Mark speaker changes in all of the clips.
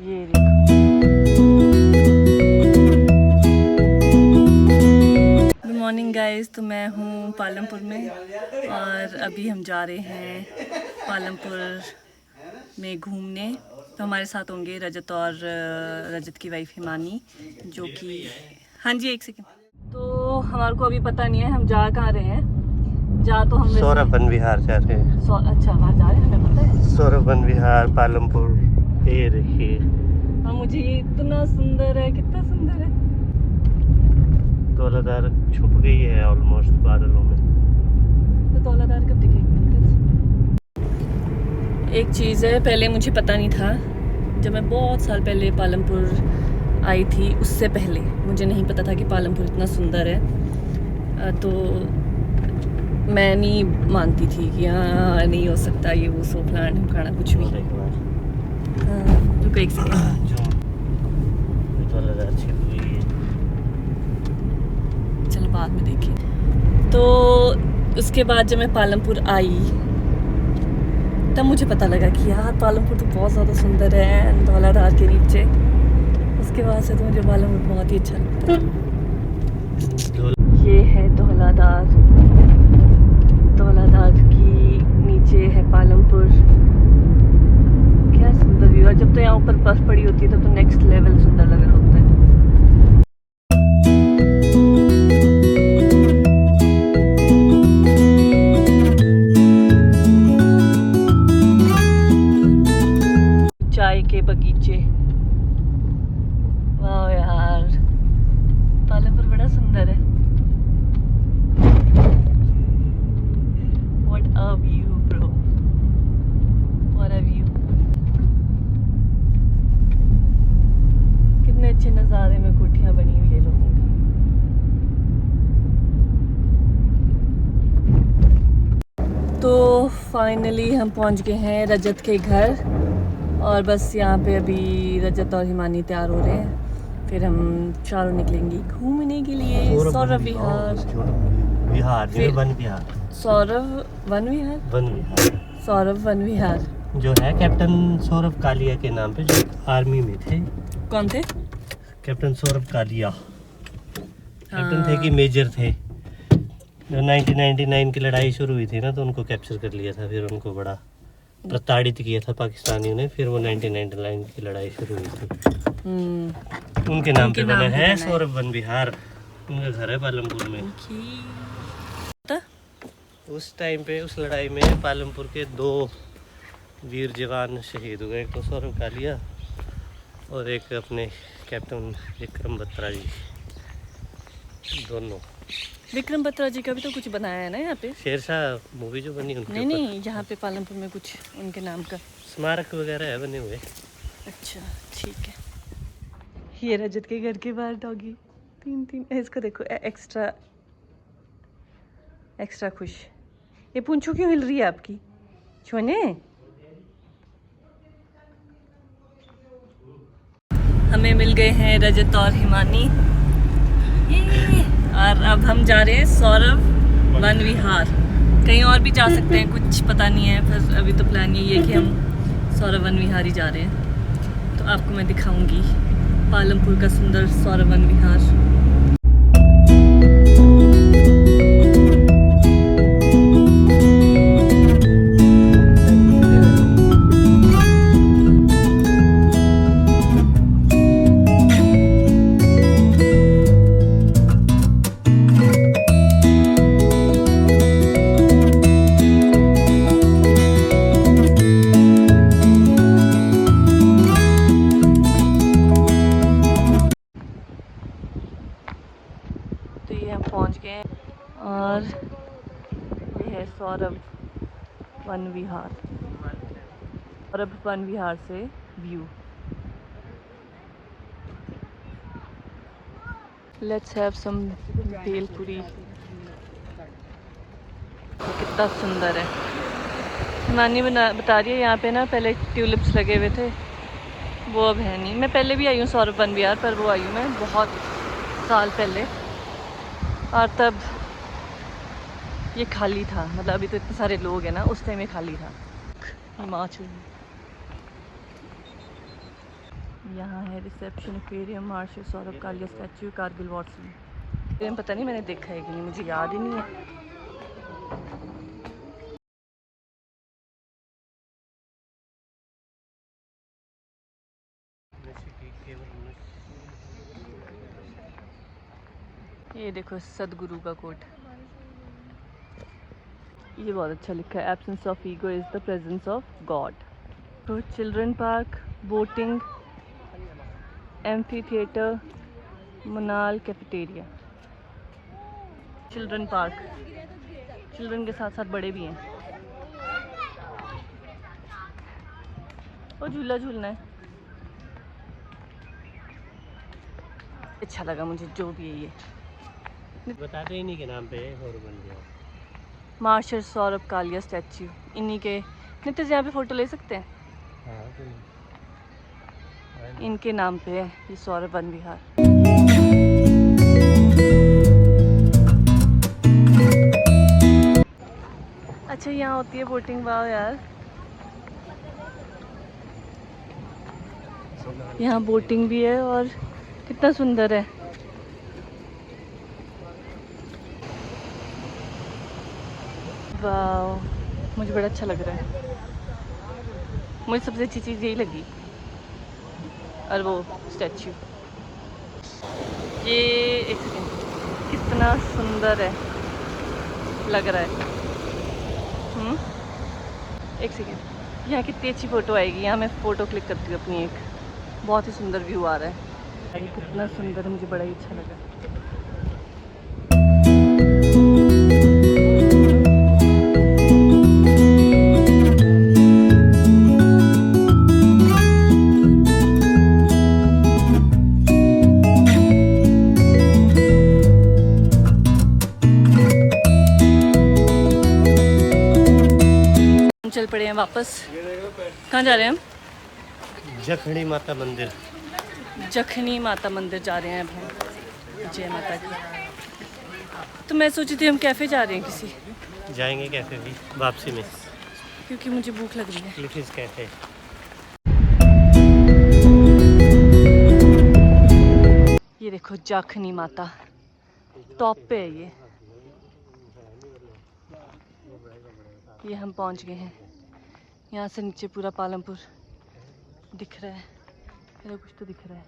Speaker 1: ये देखो। Good morning guys, तो मैं हूँ पालमपुर में और अभी हम जा रहे हैं पालमपुर में घूमने। तो हमारे साथ होंगे रजत और रजत की वाइफ हिमानी, जो कि हाँ जी एक सेकेंड। तो हमारे को अभी पता नहीं है हम जा कहाँ रहे हैं। जा तो हम
Speaker 2: सौरभ वन विहार जा रहे हैं।
Speaker 1: अच्छा वहाँ जा रहे हैं, हमें पता है।
Speaker 2: सौरभ वन विहार पालमपुर, ये देखिए।
Speaker 1: हाँ मुझे ये इतना सुंदर है, कितना सुंदर है।
Speaker 2: धौलाधार छुप गई है ऑलमोस्ट बादलों में।
Speaker 1: तो धौलाधार कब दिखेगी? एक चीज़ है, पहले मुझे पता नहीं था। जब मैं बहुत साल पहले पालमपुर आई थी, उससे पहले मुझे नहीं पता था कि पालमपुर इतना सुंदर है। तो मैं नहीं मानती थी कि हाँ नहीं हो सकता ये वो सो प्लान ढमकाना कुछ भी। हाँ रुको एक सेकेंड। चलो बाद में देखें। तो उसके बाद जब मैं पालमपुर आई तब मुझे पता लगा कि यार पालमपुर तो बहुत ज़्यादा सुंदर है धौलाधार के नीचे। उसके बाद से तो मुझे पालमपुर बहुत ही अच्छा लगता है। ये है धौलाधार, धौलाधार की नीचे है पालमपुर। क्या सुंदर व्यू है। जब तो यहाँ ऊपर बर्फ पड़ी होती है तब तो नेक्स्ट लेवल सुंदर लग रहा होता है। चाय के बगीचे, वाह यार पालमपुर बड़ा सुंदर है। What a view bro, what a view। कितने अच्छे नज़ारे में कोठियाँ बनी हुई है लोगों की। तो फाइनली हम पहुँच गए हैं रजत के घर और बस यहाँ पे अभी रजत और हिमानी तैयार हो रहे हैं। फिर हम चारों निकलेंगे घूमने के लिए सौरभ विहार।
Speaker 2: वन विहार,
Speaker 1: सौरभ वन विहार, सौरभ वन विहार
Speaker 2: जो है कैप्टन सौरभ कालिया के नाम पे, जो आर्मी में थे।
Speaker 1: कौन थे?
Speaker 2: कैप्टन सौरभ कालिया कैप्टन थे कि मेजर थे। जो 1999 की लड़ाई शुरू हुई थी ना, तो उनको कैप्चर कर लिया था। फिर उनको बड़ा प्रताड़ित किया था पाकिस्तानियों ने। फिर वो 1999 की लड़ाई शुरू हुई थी। उनके नाम पे बना है सौरभ वन विहार। उनका घर है पालमपुर में। उस टाइम पे उस लड़ाई में पालमपुर के 2 वीर जवान शहीद हुए। एक तो सौरभ कालिया और एक अपने कैप्टन विक्रम बत्रा जी, दोनों।
Speaker 1: विक्रम बत्रा जी का भी तो कुछ बनाया है ना यहाँ पे,
Speaker 2: शेरशाह मूवी जो बनी उनके।
Speaker 1: नहीं यहाँ पे पालमपुर में कुछ उनके नाम का
Speaker 2: स्मारक वगैरह है बने हुए।
Speaker 1: अच्छा ठीक है। ये रजत के घर के बाहर डॉगी 3 इसको देखो, एक्स्ट्रा एक्स्ट्रा खुश। ये पूंछो क्यों हिल रही है आपकी छोने? हमें मिल गए हैं रजत और हिमानी और अब हम जा रहे हैं सौरभ वन विहार। कहीं और भी जा सकते हैं, कुछ पता नहीं है, पर अभी तो प्लान यही है कि हम सौरभ वन विहार ही जा रहे हैं। तो आपको मैं दिखाऊंगी पालमपुर का सुंदर सौरभ वन विहार। तो ये हम पहुंच गए और ये है सौरभ वन विहार। सौरभ वन विहार से view. Let's have some bhelpuri. कितना सुंदर है। हिमानी बता रही है यहाँ पे ना पहले ट्यूलिप्स लगे हुए थे, वो अब है नहीं। मैं पहले भी आई हूँ सौरभ वन विहार, पर वो आई हूँ मैं बहुत साल पहले और तब ये खाली था। मतलब अभी तो इतने सारे लोग हैं ना, उस टाइम ये खाली था। हिमाचल यहाँ है reception, aquarium, marshal Saurabh Kalia statue, Kargil war scene. पता नहीं मैंने देखा है कि नहीं, मुझे याद ही नहीं है। ये देखो सदगुरु का कोट, ये बहुत अच्छा लिखा है, absence of ego is the presence of God. तो children park, boating, amphitheatre, मनाल कैफेटेरिया। चिल्ड्रन पार्क, चिल्ड्रन के साथ साथ बड़े भी हैं। और झूला झूलना है। अच्छा लगा मुझे जो भी है ये।
Speaker 2: बताते ही नहीं के नाम पे और बन गया।
Speaker 1: मार्शल सौरभ कालिया स्टैचू, इन्हीं के। नित्य यहाँ पे फ़ोटो ले सकते हैं।
Speaker 2: हाँ,
Speaker 1: इनके नाम पे है ये सौरभ वन विहार। अच्छा यहाँ होती है बोटिंग, वाह यार। यहाँ बोटिंग भी है और कितना सुंदर है। वाह, मुझे बड़ा अच्छा लग रहा है। मुझे सबसे अच्छी चीज़ यही लगी, और वो स्टैचू। ये एक सेकेंड, कितना सुंदर है, लग रहा है। एक सेकेंड, यहाँ कितनी अच्छी फ़ोटो आएगी। यहाँ मैं फ़ोटो क्लिक करती हूँ अपनी एक, बहुत ही सुंदर व्यू आ रहा है। कितना सुंदर है, मुझे बड़ा ही अच्छा लगा। चल पड़े हैं वापस। कहाँ जा रहे हैं हम?
Speaker 2: जखणी माता मंदिर।
Speaker 1: जखनी माता मंदिर जा रहे हैं अब हम। जय माता की। तो मैं सोची थी हम कैफ़े जा रहे हैं किसी।
Speaker 2: जाएंगे कैफे भी वापसी में,
Speaker 1: क्योंकि मुझे भूख लग रही है।
Speaker 2: क्लिफिस कैफे।
Speaker 1: ये देखो जखनी माता, टॉप पे है ये। हम पहुंच गए हैं। यहाँ से नीचे पूरा पालमपुर दिख रहा है। मेरा कुछ तो दिख रहा है,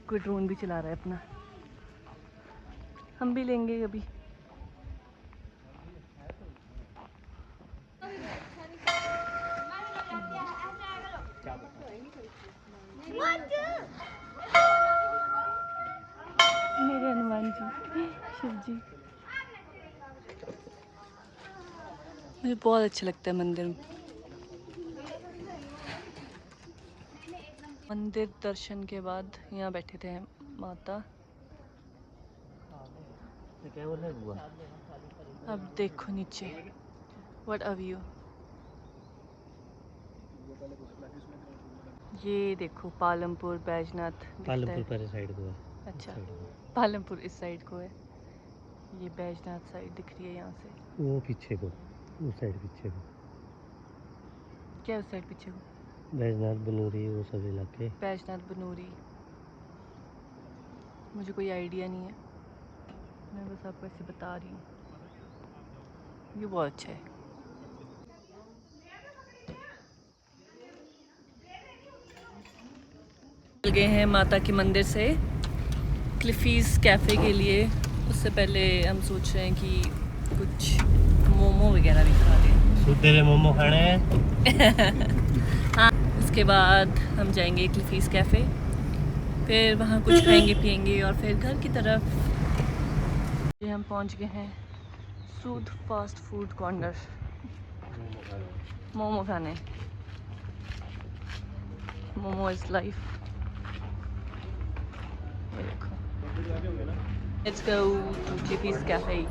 Speaker 1: कोई ड्रोन भी चला रहा है अपना। हम भी लेंगे अभी। मेरे हनुमान जी, शिव जी। मुझे बहुत अच्छा लगता है मंदिर में। मंदिर दर्शन के बाद यहाँ बैठे थे माता।
Speaker 2: क्या बोल रहे बुआ?
Speaker 1: अब देखो नीचे, व्हाट अ व्यू। ये देखो पालमपुर, बैजनाथ दिखता
Speaker 2: पालमपुर
Speaker 1: है।
Speaker 2: पर साइड को है।
Speaker 1: अच्छा, पालमपुर इस साइड को है, ये बैजनाथ साइड दिख रही है यहाँ से।
Speaker 2: वो पीछे को, उस साइड पीछे को।
Speaker 1: क्या उस साइड पीछे को?
Speaker 2: बैजनाथ, बनूरी, वो सब इलाके।
Speaker 1: बैजनाथ, बनूरी, मुझे कोई आइडिया नहीं है, मैं बस आपको ऐसे बता रही हूँ। ये बहुत अच्छा है। चल गए हैं माता के मंदिर से क्लिफीज कैफ़े के लिए। उससे पहले हम सोच रहे हैं कि कुछ मोमो वगैरह भी खा लें।
Speaker 2: सुधरे मोमो खाने हैं।
Speaker 1: हाँ, उसके बाद हम जाएंगे क्लिफीज कैफ़े, फिर वहाँ कुछ खाएंगे पिएंगे और फिर घर की तरफ। ये हम पहुँच गए हैं सूद फास्ट फूड कॉर्नर, मोमो खाने। Momo is life. ये देखो, लेट्स गो टू क्लिफीज कैफ़े।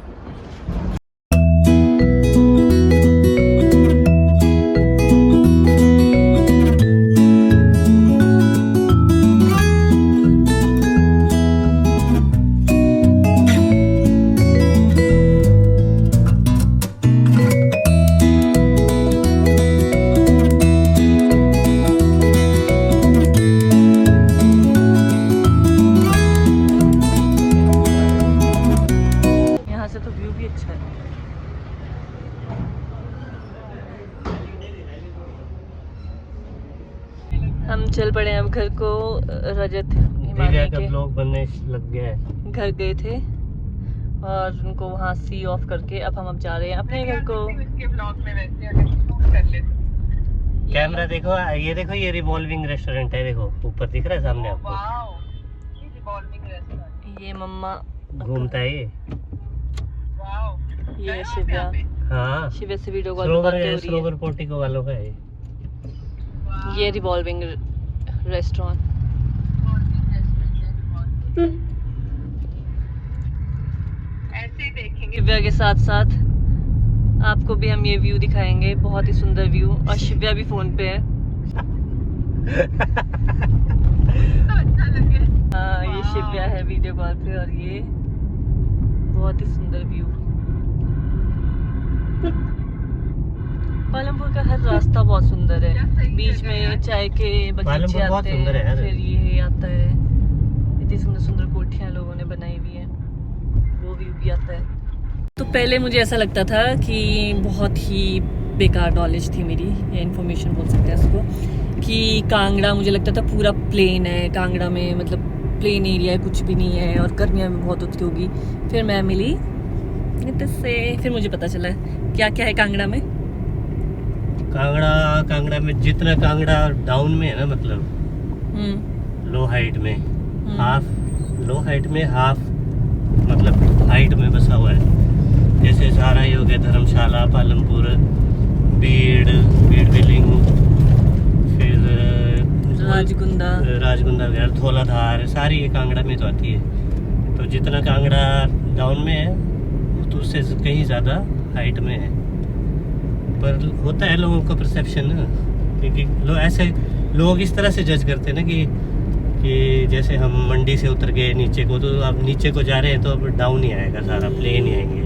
Speaker 1: हम चल पड़े अब घर को। रजत
Speaker 2: दिव्या
Speaker 1: हिमालय
Speaker 2: का
Speaker 1: के
Speaker 2: ब्लॉग बनने लग गया है।
Speaker 1: घर गए थे और उनको वहाँ सी ऑफ करके अब जा रहे हैं अपने घर को।
Speaker 2: कैमरा देखो, ये रिवॉल्विंग रेस्टोरेंट है, देखो ऊपर दिख रहा है सामने आपको।
Speaker 1: ये मम्मा
Speaker 2: घूमता है ये।
Speaker 1: ये शिव्या,
Speaker 2: हाँ,
Speaker 1: शिव्या से वीडियो कॉल
Speaker 2: सरोवर
Speaker 1: बातें
Speaker 2: है,
Speaker 1: हो रही
Speaker 2: सरोवर पोर्टिको वालों का है ये।
Speaker 1: है। ये रिवॉल्विंग रेस्टोरेंट।
Speaker 3: ऐसे ही देखेंगे।
Speaker 1: शिव्या के साथ साथ आपको भी हम ये व्यू दिखाएंगे, बहुत ही सुंदर व्यू। और शिव्या भी फोन पे है।
Speaker 3: अच्छा लगे।
Speaker 1: हाँ, ये शिव्या है वीडियो कॉल पे और ये बहुत ही सुंदर व्यू। पालमपुर का हर रास्ता बहुत सुंदर है। बीच में चाय के बगीचे
Speaker 2: पालमपुर बहुत
Speaker 1: आते
Speaker 2: सुंदर है
Speaker 1: हैं,
Speaker 2: यार।
Speaker 1: फिर ये आता है, इतनी सुंदर सुंदर कोठियां लोगों ने बनाई हुई है, वो व्यू भी आता है। तो पहले मुझे ऐसा लगता था कि बहुत ही बेकार नॉलेज थी मेरी, या इन्फॉर्मेशन बोल सकते हैं इसको, कि कांगड़ा मुझे लगता था पूरा प्लेन है। कांगड़ा में मतलब प्लेन एरिया है, कुछ भी नहीं है, और गर्मियाँ में बहुत होती होगी। फिर मैं मिली से, फिर मुझे पता चला क्या क्या है कांगड़ा में।
Speaker 2: कांगड़ा में जितना कांगड़ा डाउन में है ना, मतलब लो हाइट में, हाफ लो हाइट में, हाफ मतलब हाइट में बसा हुआ है। जैसे सारा ही हो गया, धर्मशाला, पालमपुर, बीड़ बिलिंग, फिर राजगुंदा वगैरह, धौलाधार, सारी ये कांगड़ा में तो आती है। तो जितना कांगड़ा डाउन में है तो उससे कहीं ज़्यादा हाइट में है। पर होता है लोगों का परसेप्शन ना, क्योंकि लोग इस तरह से जज करते हैं ना कि जैसे हम मंडी से उतर गए नीचे को, तो अब नीचे को जा रहे हैं तो अब डाउन ही आएगा, सारा प्लेन ही आएंगे।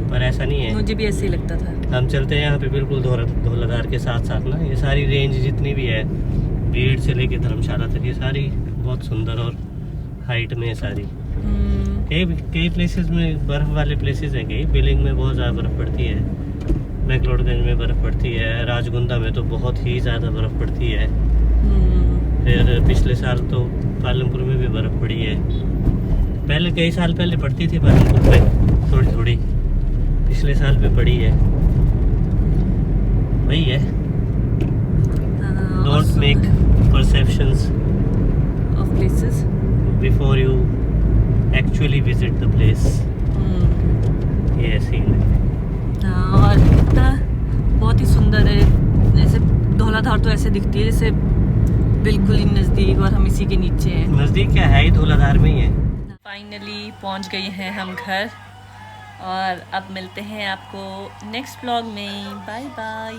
Speaker 2: पर ऐसा नहीं है,
Speaker 1: मुझे भी ऐसे ही लगता था।
Speaker 2: हम चलते हैं यहाँ पे बिल्कुल धौलाधार के साथ साथ ना, ये सारी रेंज जितनी भी है, बीड़ से लेके धर्मशाला तक, ये सारी बहुत सुंदर और हाइट में है सारी। कई प्लेसेस में बर्फ वाले प्लेसेस हैं, कई बिलिंग में बहुत ज़्यादा बर्फ़ पड़ती है, मैक्लोडगंज में बर्फ़ पड़ती है, राजगुंदा में तो बहुत ही ज़्यादा बर्फ़ पड़ती है। फिर पिछले साल तो पालमपुर में भी बर्फ़ पड़ी है। पहले कई साल पहले पड़ती थी पालमपुर में थोड़ी थोड़ी, पिछले साल पे पड़ी है। वही है, don't make perceptions
Speaker 1: of places
Speaker 2: before you actually visit the place. ये सीन है।
Speaker 1: और इतना बहुत ही सुंदर है। ऐसे धौलाधार तो ऐसे दिखती है जैसे बिल्कुल ही नज़दीक, और हम इसी के नीचे हैं।
Speaker 2: नज़दीक क्या है, ही धौलाधार में ही है।
Speaker 1: फाइनली पहुंच गए हैं हम घर, और अब मिलते हैं आपको नेक्स्ट व्लॉग में। Bye bye.